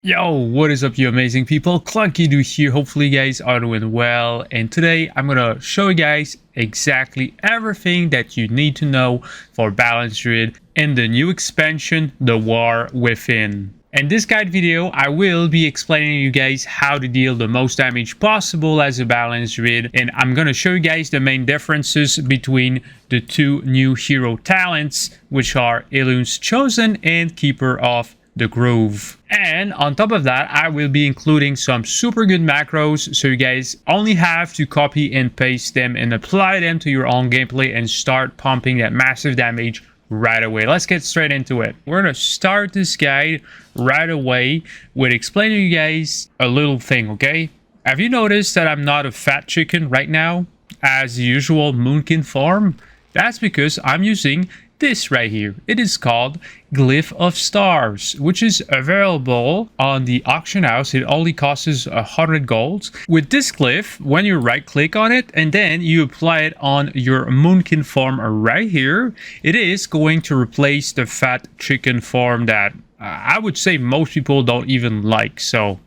Yo, what is up you amazing people? Clunky Dude here. Hopefully you guys are doing well, and today I'm gonna show you guys exactly everything that you need to know for Balanced Druid in the new expansion, The War Within. In this guide video, I will be explaining you guys how to deal the most damage possible as a Balanced Druid, and I'm gonna show you guys the main differences between the two new hero talents, which are Elune's Chosen and Keeper of the Grove. And on top of that, I will be including some super good macros, so you guys only have to copy and paste them and apply them to your own gameplay and start pumping that massive damage right away. Let's get straight into it. We're gonna start this guide right away with explaining to you guys a little thing, okay? Have you noticed that I'm not a fat chicken right now as usual moonkin form? That's because I'm using this right here. It is called Glyph of Stars, which is available on the auction house. It only costs 100 gold. With this glyph, when you right click on it and then you apply it on your moonkin form right here, it is going to replace the fat chicken form that I would say most people don't even like. So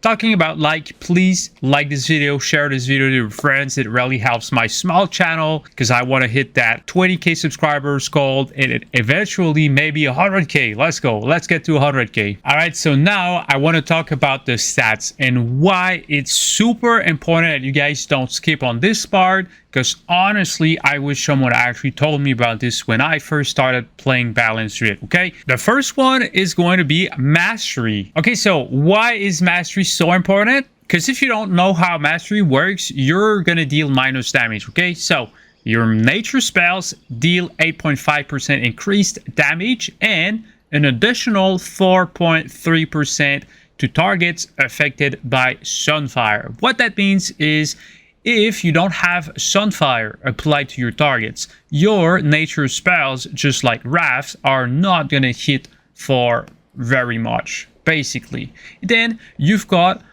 talking about please like this video, share this video to your friends. It really helps my small channel because I want to hit that 20k subscribers goal and it eventually maybe 100k. Let's go, let's get to 100k. All right, so now I want to talk about the stats and why it's super important that you guys don't skip on this part, because honestly I wish someone actually told me about this when I first started playing Balanced Druid. Okay, the first one is going to be mastery. Okay, so why is mastery so important? Because if you don't know how mastery works, you're gonna deal minus damage. Okay, so your nature spells deal 8.5% increased damage and an additional 4.3% to targets affected by Sunfire. What that means is if you don't have Sunfire applied to your targets, your nature spells, just like Rafts, are not gonna hit for very much, basically. Then you've got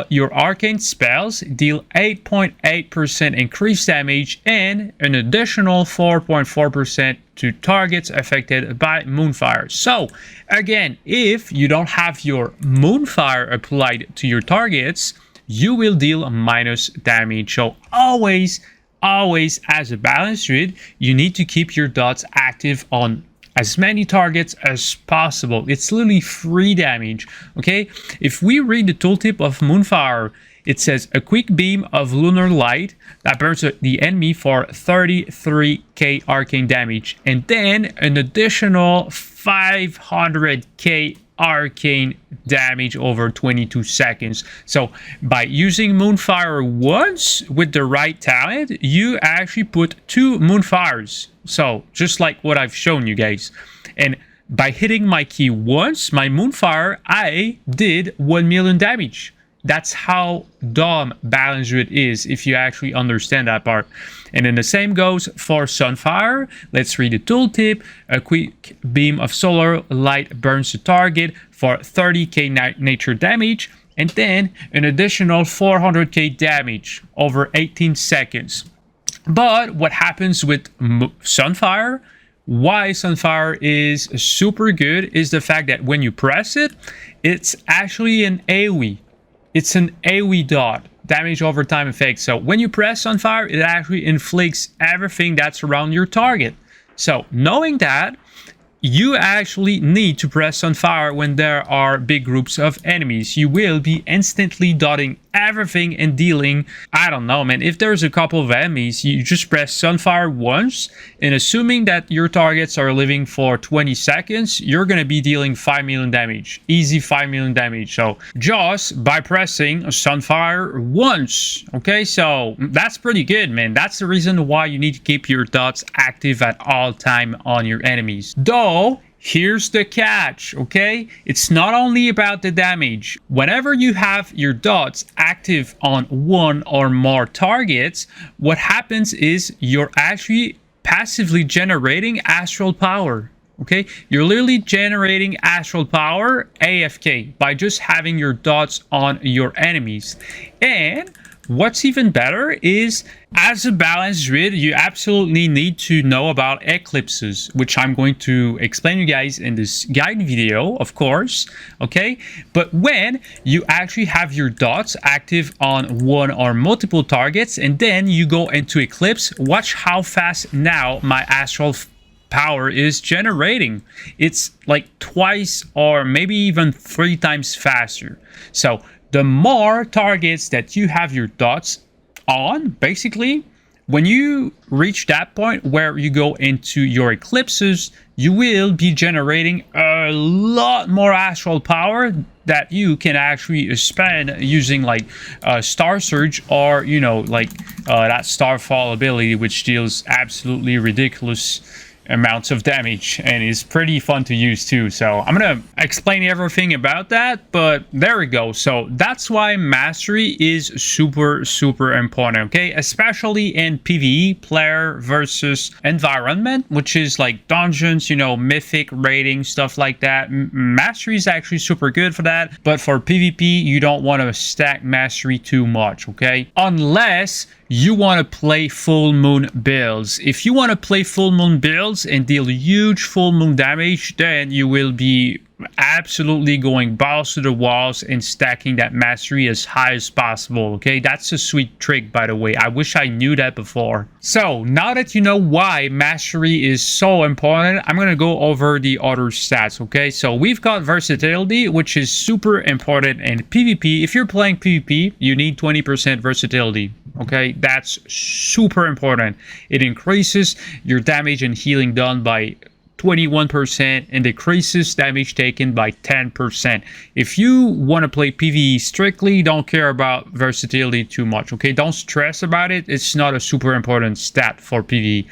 your arcane spells deal 8.8% increased damage and an additional 4.4% to targets affected by Moonfire. So again, if you don't have your Moonfire applied to your targets, you will deal minus damage. So always as a Balanced Druid, you need to keep your dots active on as many targets as possible. It's literally free damage. Okay, if we read the tooltip of Moonfire, it says a quick beam of lunar light that burns the enemy for 33k arcane damage, and then an additional 500k arcane damage over 22 seconds. So by using Moonfire once with the right talent, you actually put 2 Moonfires. So just like what I've shown you guys. And by hitting my key once, my Moonfire, I did 1 million damage. That's how dumb Balanced Druid is, if you actually understand that part. And then the same goes for Sunfire. Let's read the tooltip. A quick beam of solar light burns the target for 30k nature damage, and then an additional 400k damage over 18 seconds. But what happens with Sunfire, why Sunfire is super good, is the fact that when you press it, it's actually an AoE. It's an AoE dot, damage over time effect. So when you press Sunfire, it actually inflicts everything that's around your target. So knowing that, you actually need to press Sunfire when there are big groups of enemies. You will be instantly dotting everything and dealing, I don't know, man, if there's a couple of enemies, you just press Sunfire once, and assuming that your targets are living for 20 seconds, you're gonna be dealing 5 million damage, easy 5 million damage. So just by pressing Sunfire once. Okay, so that's pretty good, man. That's the reason why you need to keep your dots active at all time on your enemies. Though here's the catch, okay? It's not only about the damage. Whenever you have your dots active on one or more targets, what happens is you're actually passively generating astral power. Okay, you're literally generating astral power AFK by just having your dots on your enemies. And what's even better is, as a balanced druid, you absolutely need to know about eclipses, which I'm going to explain to you guys in this guide video, of course, okay? But when you actually have your dots active on one or multiple targets, and then you go into Eclipse, watch how fast now my astral power is generating. It's like twice or maybe even 3 times faster. So the more targets that you have your dots on, basically, when you reach that point where you go into your eclipses, you will be generating a lot more astral power that you can actually spend using like Star Surge, or you know, like that Starfall ability, which deals absolutely ridiculous amounts of damage and is pretty fun to use too. So I'm gonna explain everything about that, but there we go. So that's why mastery is super important, okay? Especially in PvE, player versus environment, which is like dungeons, you know, mythic rating, stuff like that. Mastery is actually super good for that, but for PvP you don't want to stack mastery too much, okay? Unless you want to play full moon builds. If you want to play full moon builds and deal huge full moon damage, then you will be absolutely going balls to the walls and stacking that mastery as high as possible, okay? That's a sweet trick, by the way. I wish I knew that before. So now that you know why mastery is so important, I'm gonna go over the other stats, okay? So we've got versatility, which is super important in PvP. If you're playing PvP, you need 20% versatility, okay? That's super important. It increases your damage and healing done by 21% and decreases damage taken by 10%. If you want to play PvE strictly, don't care about versatility too much, okay? Don't stress about it. It's not a super important stat for PvE.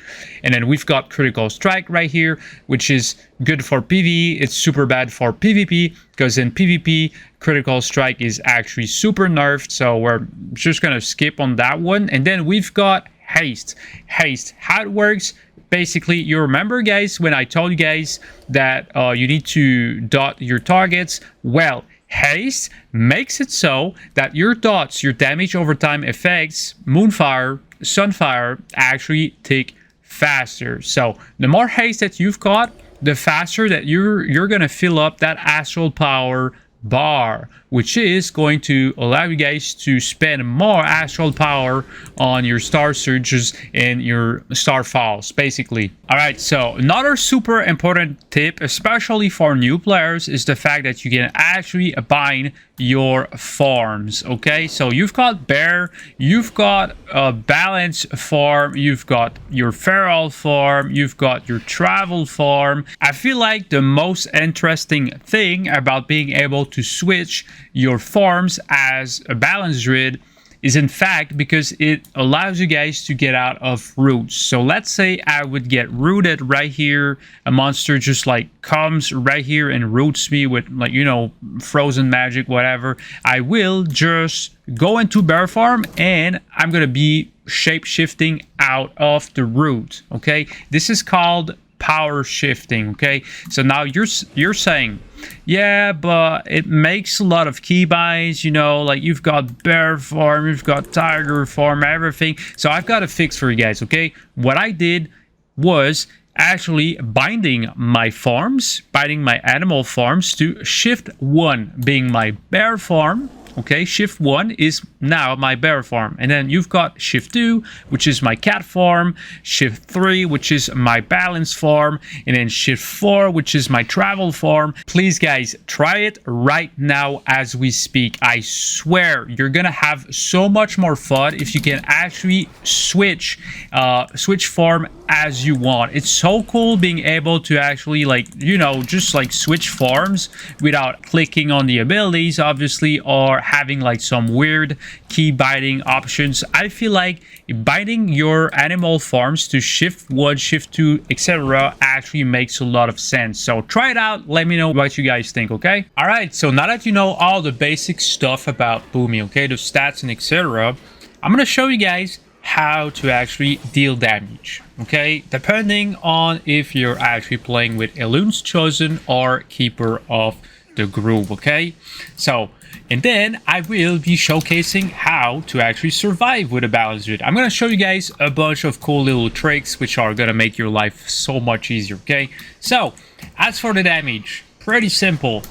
And then we've got critical strike right here, which is good for PvE. It's super bad for PvP, because in PvP, critical strike is actually super nerfed. So we're just gonna skip on that one. And then we've got haste. How it works: basically, you remember, guys, when I told you guys that you need to dot your targets? Well, haste makes it so that your dots, your damage over time effects, Moonfire, Sunfire, actually tick faster. So the more haste that you've got, the faster that you're gonna fill up that astral power bar, which is going to allow you guys to spend more astral power on your Star Surges and your Starfalls, basically. All right, so another super important tip, especially for new players, is the fact that you can actually bind your farms, okay? So you've got bear, you've got a balance farm, you've got your feral farm, you've got your travel farm. I feel like the most interesting thing about being able to switch your farms as a balanced druid is, in fact, because it allows you guys to get out of roots. So let's say I would get rooted right here. A monster just like comes right here and roots me with, like, you know, frozen magic, whatever. I will just go into bear farm and I'm gonna be shape shifting out of the root, okay? This is called PowerShifting, okay? So now you're saying, yeah, but it makes a lot of keybinds, you know, like you've got bear farm, you've got tiger farm, everything. So I've got a fix for you guys, okay? What I did was actually binding my farms, binding my animal farms to shift 1 being my bear farm. Okay, shift 1 is now my bear farm. And then you've got shift 2, which is my cat farm, shift 3, which is my balance farm, and then shift 4, which is my travel farm. Please, guys, try it right now as we speak. I swear you're gonna have so much more fun if you can actually switch farm as you want. It's so cool being able to actually, like, you know, just like switch farms without clicking on the abilities, obviously, or having like some weird key binding options. I feel like binding your animal farms to shift 1, shift 2, etc. actually makes a lot of sense. So try it out. Let me know what you guys think, okay? All right, so now that you know all the basic stuff about Boomy, okay, the stats and etc., I'm gonna show you guys how to actually deal damage, okay? Depending on if you're actually playing with Elune's Chosen or Keeper of the groove, okay? So, and then I will be showcasing how to actually survive with a balanced Druid. I'm going to show you guys a bunch of cool little tricks which are going to make your life so much easier, okay? So, as for the damage, pretty simple.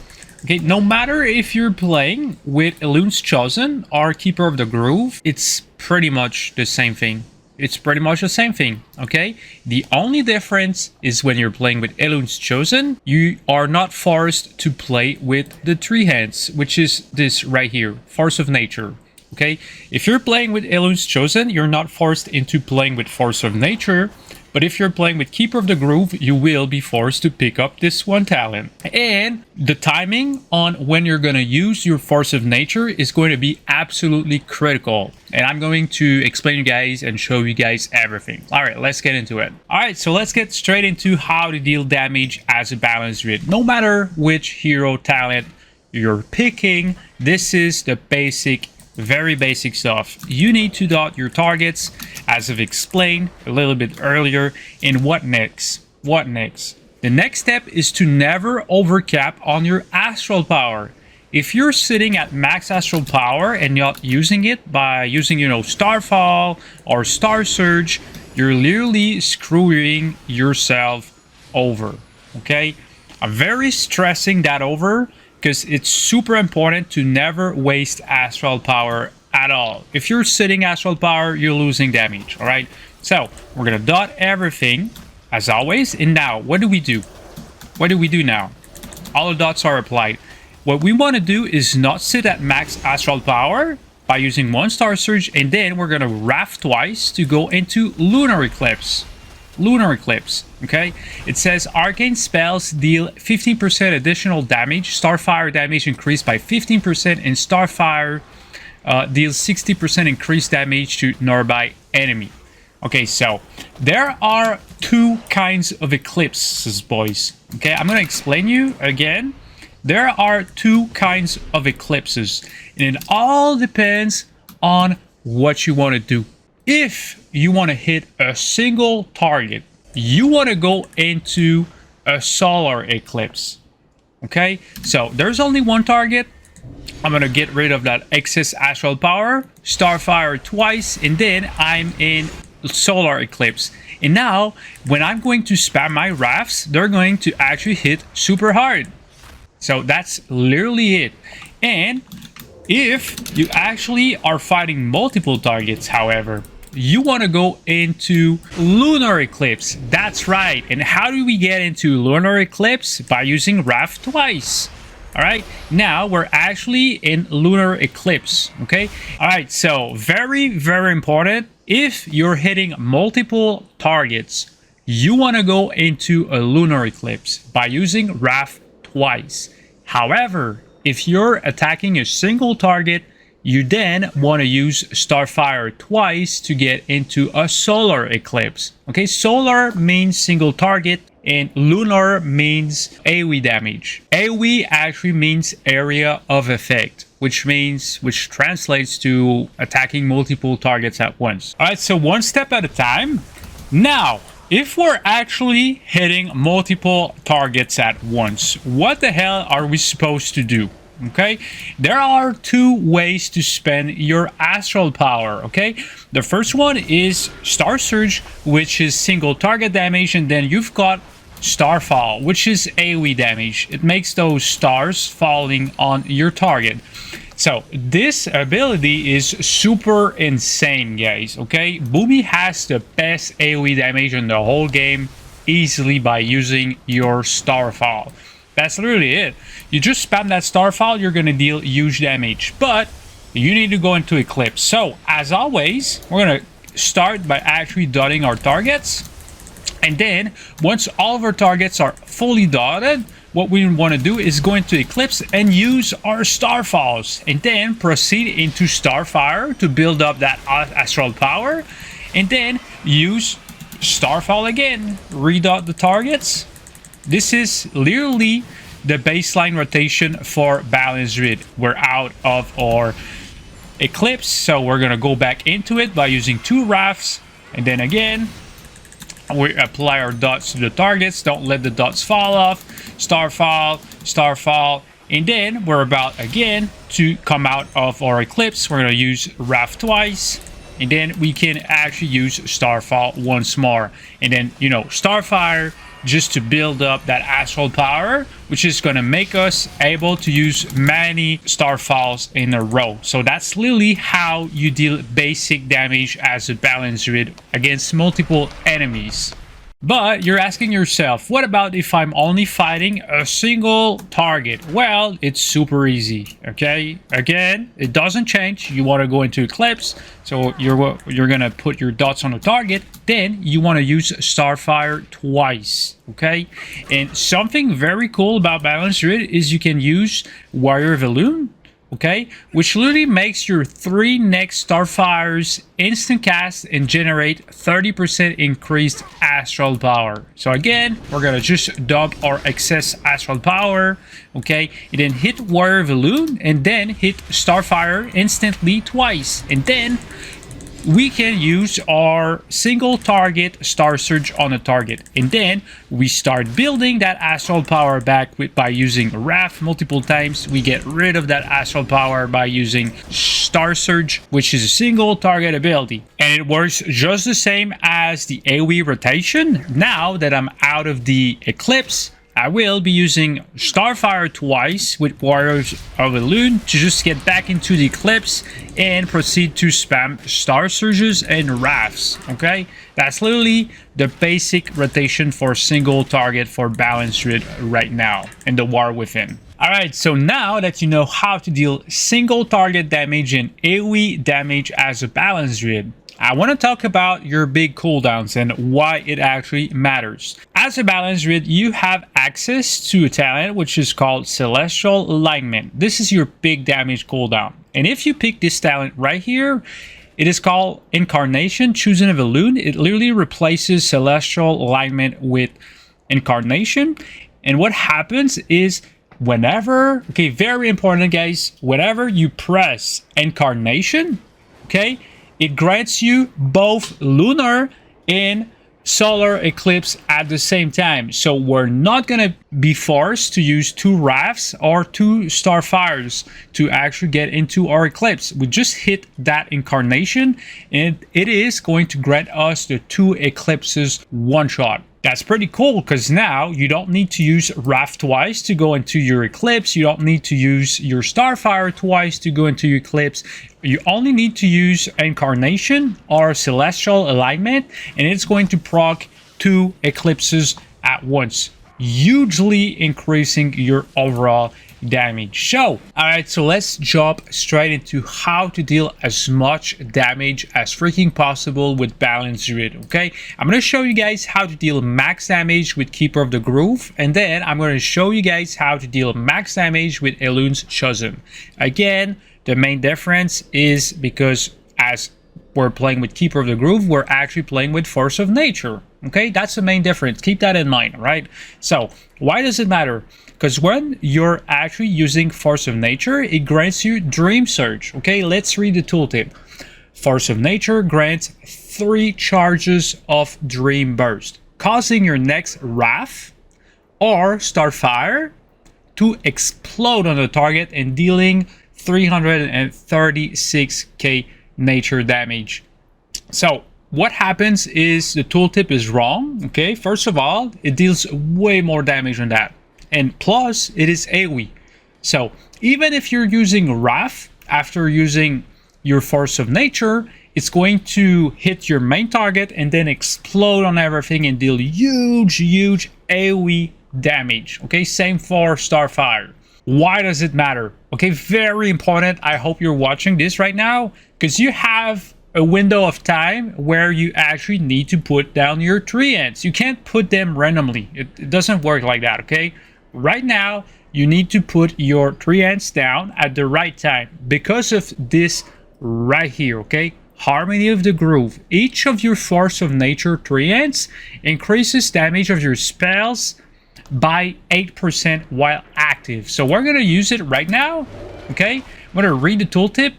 Okay, no matter if you're playing with Elune's Chosen or Keeper of the Groove, it's pretty much the same thing. It's pretty much the same thing, okay? The only difference is when you're playing with Elune's Chosen, you are not forced to play with the 3 hands, which is this right here, Force of Nature, okay? If you're playing with Elune's Chosen, you're not forced into playing with Force of Nature, but if you're playing with Keeper of the Groove, you will be forced to pick up this one talent. And the timing on when you're going to use your Force of Nature is going to be absolutely critical. And I'm going to explain you guys and show you guys everything. All right, let's get into it. All right, so let's get straight into how to deal damage as a balanced Druid. No matter which hero talent you're picking, this is the basic, very basic stuff. You need to dot your targets, as I've explained a little bit earlier. And what next? What next? The next step is to never overcap on your astral power. If you're sitting at max astral power and not using it by using, you know, Starfall or Star Surge, you're literally screwing yourself over, okay? I'm very stressing that over, because it's super important to never waste astral power at all. If you're sitting astral power, you're losing damage, all right? So we're gonna dot everything as always. And now what do we do? What do we do now? All the dots are applied. What we want to do is not sit at max astral power by using 1 Star Surge, and then we're gonna wrath twice to go into Lunar Eclipse. Lunar Eclipse, okay? It says arcane spells deal 15% additional damage, Starfire damage increased by 15%, and Starfire deals 60% increased damage to nearby enemy. Okay, so there are 2 kinds of eclipses, boys. Okay, I'm gonna explain you again. There are 2 kinds of eclipses, and it all depends on what you want to do. If you want to hit a single target, you want to go into a solar eclipse. Okay, so there's only 1 target. I'm going to get rid of that excess astral power, Starfire twice, and then I'm in solar eclipse. And now, when I'm going to spam my wraths, they're going to actually hit super hard. So that's literally it. And if you actually are fighting multiple targets, however, you want to go into Lunar Eclipse. That's right. And how do we get into Lunar Eclipse? By using Wrath twice. All right. Now we're actually in Lunar Eclipse. Okay. All right. So very, very important. If you're hitting multiple targets, you want to go into a Lunar Eclipse by using Wrath twice. However, if you're attacking a single target, you then want to use Starfire twice to get into a solar eclipse. Okay, solar means single target and lunar means AoE damage. AoE actually means area of effect, which translates to attacking multiple targets at once. All right, so 1 step at a time. Now, if we're actually hitting multiple targets at once, what the hell are we supposed to do? Okay, there are 2 ways to spend your astral power. Okay, the first one is Star Surge, which is single target damage, and then you've got Starfall, which is AoE damage. It makes those stars falling on your target. So this ability is super insane, guys. Okay, Boomy has the best AoE damage in the whole game, easily by using your Starfall. That's literally it. You just spam that Starfall, you're going to deal huge damage. But you need to go into Eclipse. So, as always, we're going to start by actually dotting our targets. And then, once all of our targets are fully dotted, what we want to do is go into Eclipse and use our Starfalls. And then proceed into Starfire to build up that astral power. And then use Starfall again. Redot the targets. This is literally the baseline rotation for Balanced Druid. We're out of our Eclipse, so we're going to go back into it by using 2 Wraths. And then again, we apply our dots to the targets. Don't let the dots fall off. Starfall, Starfall, And then we're about again to come out of our Eclipse. We're going to use Wrath twice. And then we can actually use Starfall once more. And then, you know, Starfire just to build up that astral power, which is going to make us able to use many Starfalls in a row. So that's literally how you deal basic damage as a balanced Druid against multiple enemies. But you're asking yourself, what about if I'm only fighting a single target? Well, it's super easy, okay? Again, it doesn't change. You want to go into Eclipse, so you're gonna put your dots on the target. Then you want to use Starfire twice, okay? And something very cool about Balanced Druid is you can use Warrior of Elune, okay, which literally makes your 3 next Starfires instant cast and generate 30% increased astral power. So again, we're gonna just dump our excess astral power, okay, and then hit Warrior of Elune and then hit Starfire instantly twice, and then we can use our single target Star Surge on a target, and then we start building that astral power back by using Wrath multiple times. We get rid of that astral power by using Star Surge, which is a single target ability, and it works just the same as the AoE rotation. Now that I'm out of the Eclipse, I will be using Starfire twice with Warriors of Elune to just get back into the Eclipse and proceed to spam Star Surges and Wraths, okay? That's literally the basic rotation for single target for Balanced Druid right now in the War Within. Alright, so now that you know how to deal single target damage and AoE damage as a Balanced Druid, I want to talk about your big cooldowns and why it actually matters. As a Balanced Druid, you have access to a talent which is called Celestial Alignment. This is your big damage cooldown. And if you pick this talent right here, it is called Incarnation, Choosing of Elune. It literally replaces Celestial Alignment with Incarnation. And what happens is whenever, okay, very important guys, whenever you press Incarnation, okay, it grants you both lunar and solar eclipse at the same time. So we're not going to be forced to use 2 Wraths or 2 Starfires to actually get into our eclipse. We just hit that Incarnation and it is going to grant us the 2 eclipses one shot. That's pretty cool because now you don't need to use Wrath twice to go into your Eclipse. You don't need to use your Starfire twice to go into your Eclipse. You only need to use Incarnation or Celestial Alignment, and it's going to proc 2 Eclipses at once, hugely increasing your overall damage. So, alright, so let's jump straight into how to deal as much damage as freaking possible with Balanced Druid, okay? I'm going to show you guys how to deal max damage with Keeper of the Groove, and then I'm going to show you guys how to deal max damage with Elune's Chosen. Again, the main difference is because as we're playing with Keeper of the Groove, we're actually playing with Force of Nature, okay? That's the main difference. Keep that in mind, right? So, why does it matter? Because when you're actually using Force of Nature, it grants you Dream Surge. Okay, let's read the tooltip. Force of Nature grants 3 charges of Dream Burst, causing your next Wrath or Starfire to explode on the target and dealing 336k nature damage. So what happens is the tooltip is wrong. Okay, first of all, it deals way more damage than that. And plus, it is AoE. So even if you're using Wrath after using your Force of Nature, it's going to hit your main target and then explode on everything and deal huge AoE damage. Okay, same for Starfire. Why does it matter? Okay, very important. I hope you're watching this right now because you have a window of time where you actually need to put down your treants. You can't put them randomly. It doesn't work like that, okay? Right now, you need to put your treants down at the right time because of this right here, okay? Harmony of the Groove. Each of your Force of Nature treants increases damage of your spells by 8% while active. So we're going to use it right now, okay? I'm going to read the tooltip.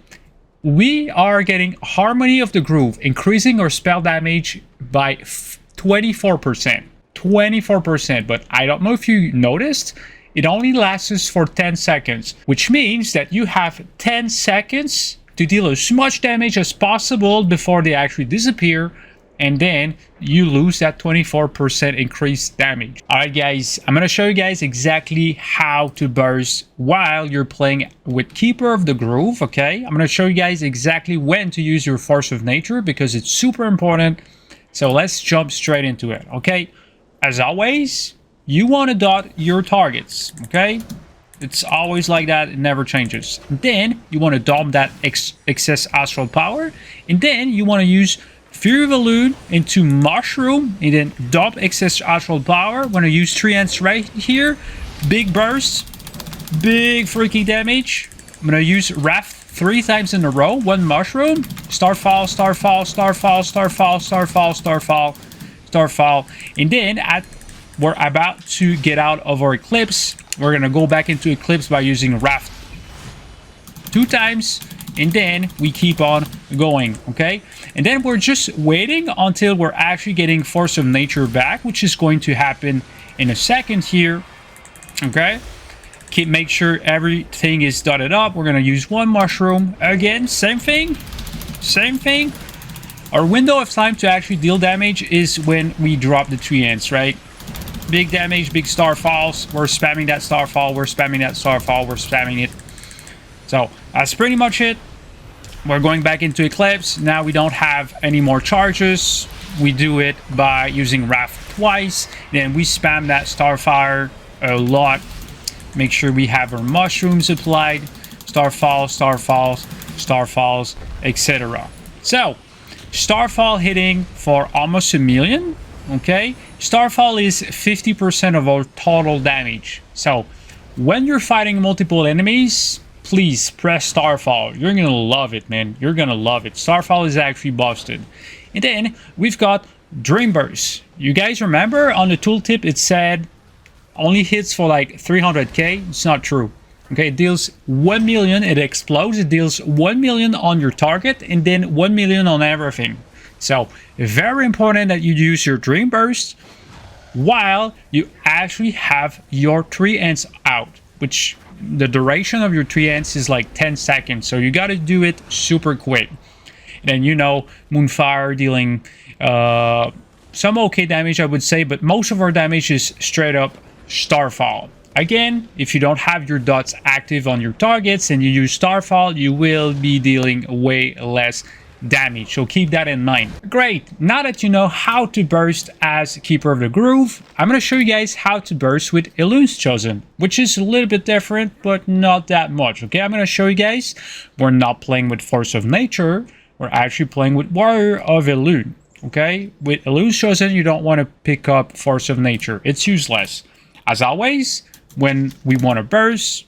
We are getting Harmony of the Groove, increasing our spell damage by 24%. 24%, but I don't know if you noticed, it only lasts for 10 seconds, which means that you have 10 seconds to deal as much damage as possible before they actually disappear, and then you lose that 24% increased damage. Alright guys, I'm gonna show you guys exactly how to burst while you're playing with Keeper of the Groove, okay? I'm gonna show you guys exactly when to use your Force of Nature because it's super important. So let's jump straight into it, okay? As always, you want to dot your targets, okay? It's always like that, it never changes. And then you want to dump that excess astral power, and then you want to use Fury of Elune into Mushroom, and then dump excess astral power. I'm going to use 3 ants right here. Big burst, big freaking damage. I'm going to use Wrath 3 times in a row. 1 Mushroom, Starfall, Starfall, Starfall, Starfall, Starfall, Starfall, Starfall. And then we're about to get out of our Eclipse. We're going to go back into Eclipse by using Wrath 2 times. And then we keep on going, okay? And then we're just waiting until we're actually getting Force of Nature back, which is going to happen in a second here, okay? Make sure everything is dotted up. We're going to use 1 Mushroom. Again, same thing. Our window of time to actually deal damage is when we drop the 3 ants, right? Big damage, big Starfalls. We're spamming that Starfall. We're spamming that Starfall. We're spamming it. So that's pretty much it. We're going back into Eclipse. Now we don't have any more charges. We do it by using Wrath twice. Then we spam that Starfire a lot. Make sure we have our mushrooms applied. Starfall, Starfalls, Starfalls, etc. So, Starfall hitting for almost 1 million. Okay? Starfall is 50% of our total damage. So, when you're fighting multiple enemies, please press Starfall. You're gonna love it, man. You're gonna love it. Starfall is actually busted. And then we've got Dream Burst. You guys remember on the tooltip it said only hits for like 300k? It's not true. Okay, it deals 1 million. It explodes. It deals 1 million on your target and then 1 million on everything. So very important that you use your Dream Burst while you actually have your 3 ants out, which the duration of your 3 ants is like 10 seconds, so you got to do it super quick. And then, you know, Moonfire dealing some okay damage, I would say, but most of our damage is straight up Starfall. Again, if you don't have your dots active on your targets and you use Starfall, you will be dealing way less damage, so keep that in mind. Great, now that you know how to burst as Keeper of the Groove, I'm going to show you guys how to burst with Elune's Chosen, which is a little bit different, but not that much. Okay, I'm going to show you guys. We're not playing with Force of Nature, we're actually playing with Warrior of Elune. Okay, with Elune's Chosen, you don't want to pick up Force of Nature, it's useless. As always, when we want to burst,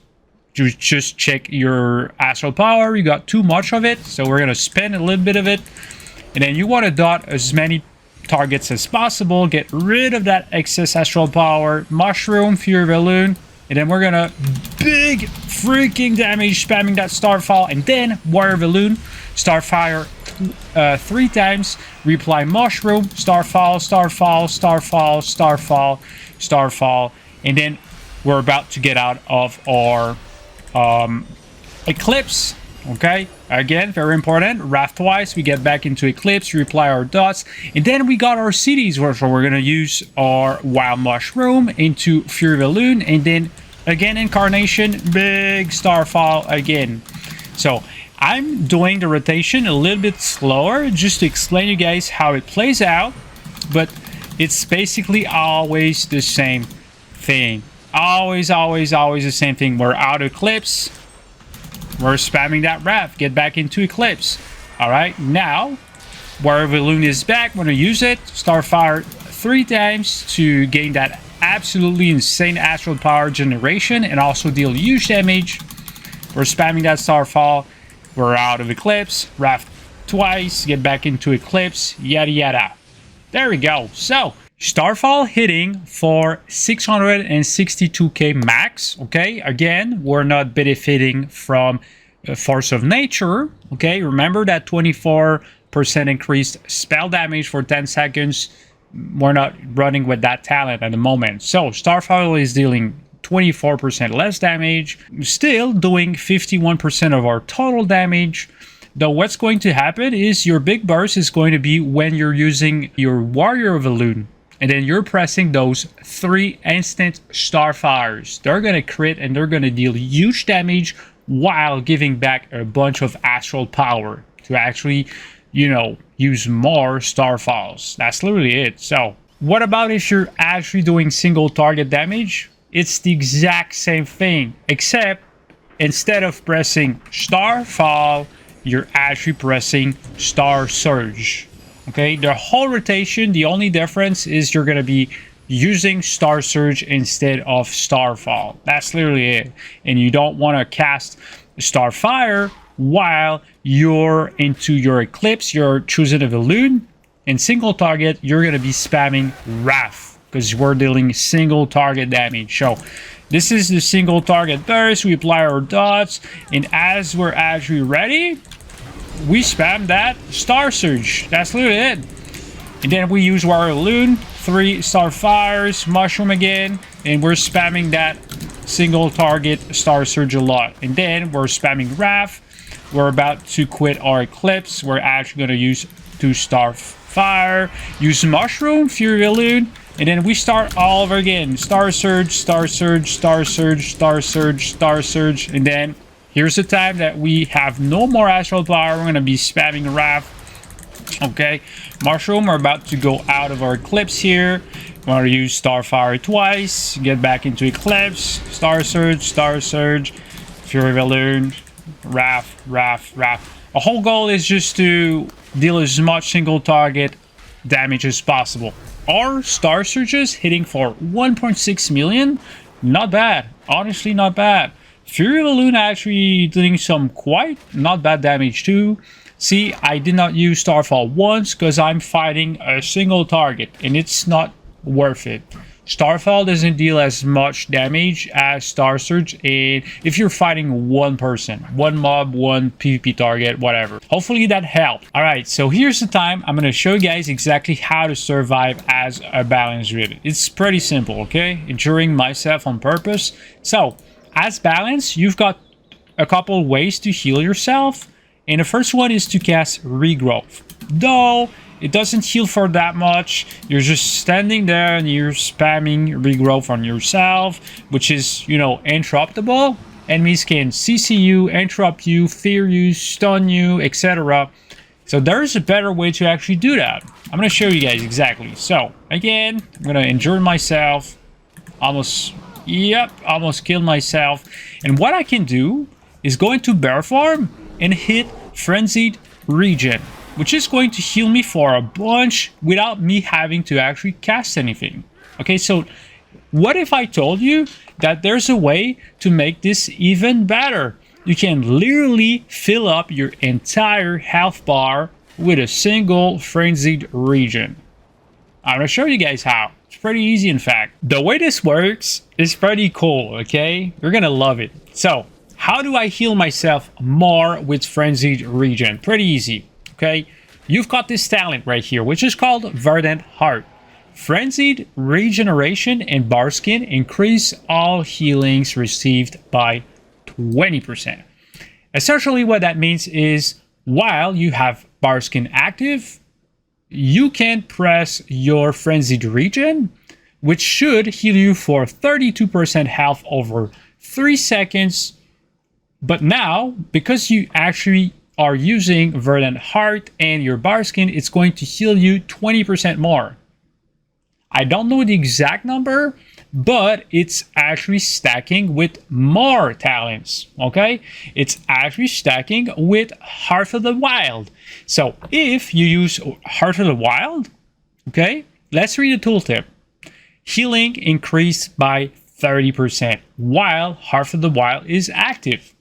you just check your astral power. You got too much of it, so we're gonna spend a little bit of it, and then you want to dot as many targets as possible. Get rid of that excess astral power. Mushroom, Fury of Elune, and then we're gonna big freaking damage spamming that Starfall, and then Warrior of Elune, Starfire 3 times, reply Mushroom, Starfall, Starfall, Starfall, Starfall, Starfall, and then we're about to get out of our Eclipse. Okay, again, very important. Wrath twice, we get back into Eclipse, reply our dots, and then we got our cities, where we're gonna use our Wild Mushroom into Fury of Elune, and then again Incarnation, big Starfall again. So I'm doing the rotation a little bit slower just to explain you guys how it plays out, but it's basically always the same thing. Always the same thing. We're out of Eclipse, we're spamming that Wrath, get back into Eclipse. All right, now Warrior of Elune is back, we're gonna use it, Starfire 3 times to gain that absolutely insane astral power generation and also deal huge damage. We're spamming that Starfall, we're out of Eclipse, Wrath twice, get back into Eclipse, yada yada. There we go. So Starfall hitting for 662k max. Okay, again, we're not benefiting from Force of Nature. Okay, remember that 24% increased spell damage for 10 seconds. We're not running with that talent at the moment. So Starfall is dealing 24% less damage, still doing 51% of our total damage. Though what's going to happen is your big burst is going to be when you're using your Warrior of Elune, and then you're pressing those 3 instant Starfires. They're going to crit and they're going to deal huge damage while giving back a bunch of astral power to actually, you know, use more Starfalls. That's literally it. So what about if you're actually doing single target damage? It's the exact same thing, except instead of pressing Starfall, you're actually pressing Star Surge. Okay, the whole rotation, the only difference is you're going to be using Star Surge instead of Starfall. That's literally it. And you don't want to cast Starfire while you're into your Eclipse, you're choosing a Elune. In single target, you're going to be spamming Wrath because we're dealing single target damage. So this is the single target burst. We apply our dots, and as we're actually ready, we spam that Star Surge. That's literally it. And then we use our Elune, 3 Starfires, Mushroom again, and we're spamming that single target Star Surge a lot. And then we're spamming Wrath. We're about to quit our Eclipse. We're actually going to use 2 Starfire, use Mushroom, Fury Elune, and then we start all over again. Star Surge, Star Surge, Star Surge, Star Surge, Star Surge, and then here's the time that we have no more astral power. We're going to be spamming Wrath. Okay, Mushroom, we're about to go out of our Eclipse here. We're going to use Starfire twice, get back into Eclipse, Star Surge, Fury Elune, Wrath, Wrath, Wrath. The whole goal is just to deal as much single target damage as possible. Our Star Surges hitting for 1.6 million, not bad. Honestly, not bad. Fury Elune actually doing some quite not bad damage too. See, I did not use Starfall once because I'm fighting a single target and it's not worth it. Starfall doesn't deal as much damage as Star Surge, and if you're fighting one person, one mob, one PvP target, whatever. Hopefully that helped. Alright, so here's the time. I'm going to show you guys exactly how to survive as a balanced Druid. It's pretty simple, okay? Enduring myself on purpose. So, as balanced, you've got a couple ways to heal yourself, and the first one is to cast Regrowth. Though it doesn't heal for that much, you're just standing there and you're spamming Regrowth on yourself, which is, you know, interruptible. Enemies can CC you, interrupt you, fear you, stun you, etc. So there's a better way to actually do that. I'm going to show you guys exactly. So again, I'm going to endure myself. Almost killed myself. And what I can do is go into Bear Farm and hit Frenzied Regen, which is going to heal me for a bunch without me having to actually cast anything. Okay, so what if I told you that there's a way to make this even better? You can literally fill up your entire health bar with a single Frenzied Regen. I'm going to show you guys how. It's pretty easy, in fact. The way this works is pretty cool, okay? You're going to love it. So, how do I heal myself more with Frenzied Regen? Pretty easy. Okay, you've got this talent right here, which is called Verdant Heart. Frenzied Regeneration and Barskin increase all healings received by 20%. Essentially, what that means is while you have Barskin active, you can press your Frenzied Regen, which should heal you for 32% health over 3 seconds. But now, because you actually are using Verdant Heart and your Barskin, it's going to heal you 20% more. I don't know the exact number, but it's actually stacking with more talents, okay? It's actually stacking with Heart of the Wild. So if you use Heart of the Wild, okay, let's read the tooltip. Healing increased by 30% while Heart of the Wild is active.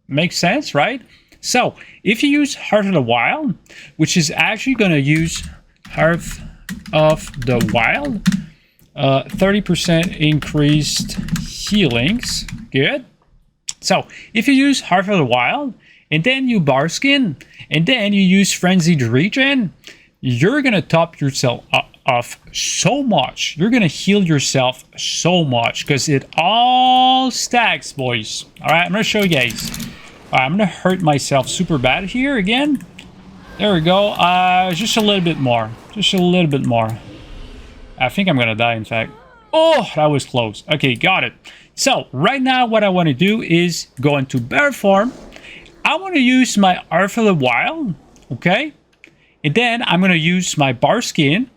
Makes sense, right? So, if you use Heart of the Wild, which is actually going to use Heart of the Wild, 30% increased healings. Good. So, if you use Heart of the Wild, and then you Barskin, and then you use Frenzied Regen, you're going to top yourself up. off so much. You're gonna heal yourself so much because it all stacks, boys. All right, I'm gonna show you guys. All right, I'm gonna hurt myself super bad here again. There we go. Just a little bit more. Just a little bit more. I think I'm gonna die, in fact. Oh, that was close. Okay, got it. So right now what I want to do is go into bear form. I want to use my Earth of the Wild, okay? And then I'm going to use my bar skin.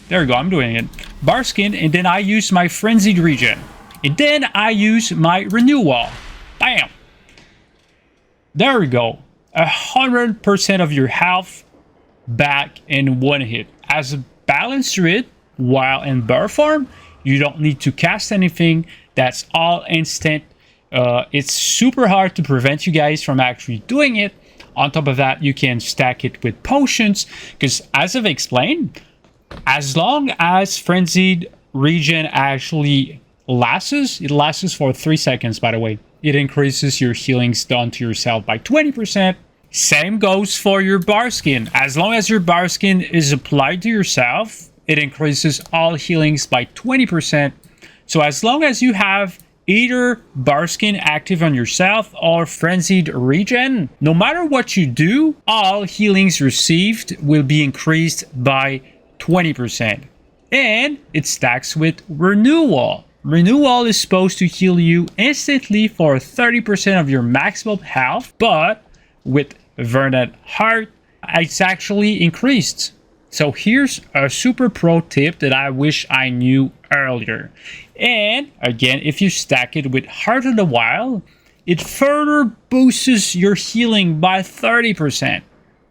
There we go, I'm doing it. Bar skin, and then I use my frenzied regen. And then I use my renewal. Bam! There we go. 100% of your health back in one hit. As a balanced druid, while in bear form, you don't need to cast anything. That's all instant. It's super hard to prevent you guys from actually doing it. On top of that, you can stack it with potions, because as I've explained, as long as frenzied regen actually lasts, it lasts for 3 seconds, by the way. It increases your healings done to yourself by 20%. Same goes for your bar skin. As long as your bar skin is applied to yourself, it increases all healings by 20%. So as long as you have either bar skin active on yourself or frenzied regen, no matter what you do, all healings received will be increased by 20%. And it stacks with renewal. Renewal is supposed to heal you instantly for 30% of your maximum health, but with Verdant Heart, it's actually increased. So here's a super pro tip that I wish I knew earlier. And again, if you stack it with Heart of the Wild, it further boosts your healing by 30%.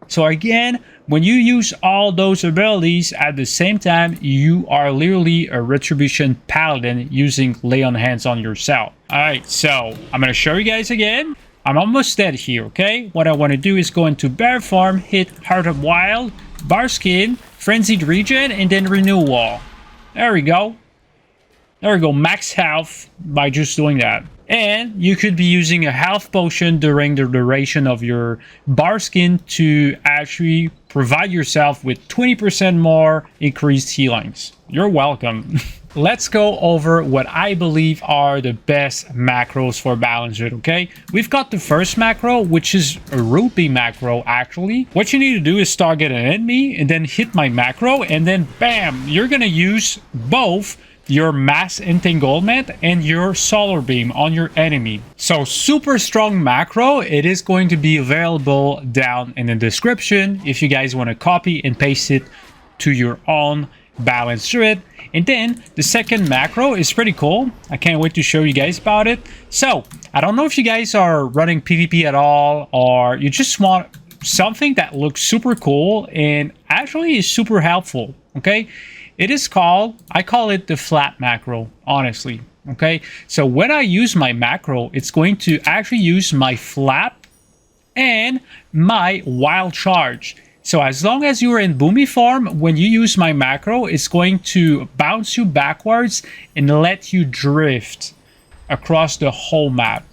So again, when you use all those abilities at the same time, you are literally a Retribution Paladin using Lay on Hands on yourself. Alright, so I'm going to show you guys again. I'm almost dead here, okay? What I want to do is go into Bear Farm, hit Heart of Wild, Bar Skin, Frenzied Regen, and then Renewal. There we go. There we go, max health by just doing that. And you could be using a health potion during the duration of your bar skin to actually provide yourself with 20% more increased healings. You're welcome. Let's go over what I believe are the best macros for Balanced Druid, okay? We've got the first macro, which is a root beam macro, actually. What you need to do is target an enemy and then hit my macro, and then bam, you're gonna use both your mass entanglement and your solar beam on your enemy. So super strong macro. It is going to be available down in the description if you guys want to copy and paste it to your own Balanced Druid. And then the second macro is pretty cool. I can't wait to show you guys about it. So I don't know if you guys are running PvP at all, or you just want something that looks super cool and actually is super helpful, okay? It is called, I call it the flat macro, honestly, okay? So when I use my macro, it's going to actually use my flap and my wild charge. So as long as you are in boomy form, when you use my macro, it's going to bounce you backwards and let you drift across the whole map.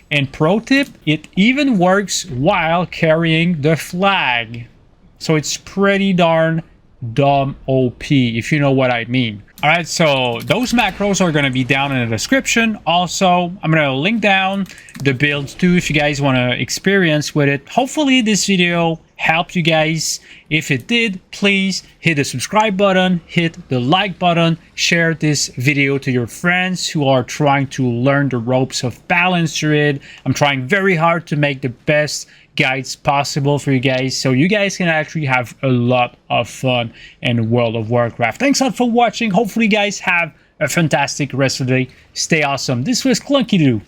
And pro tip, it even works while carrying the flag. So it's pretty darn dumb OP, if you know what I mean. All right, so those macros are going to be down in the description. Also, I'm going to link down the builds too if you guys want to experience with it. Hopefully this video helped you guys. If it did, please hit the subscribe button, hit the like button, share this video to your friends who are trying to learn the ropes of Balanced Druid. I'm trying very hard to make the best guides possible for you guys, so you guys can actually have a lot of fun in World of Warcraft. Thanks a lot for watching. Hopefully you guys have a fantastic rest of the day. Stay awesome. This was Clunky Doo.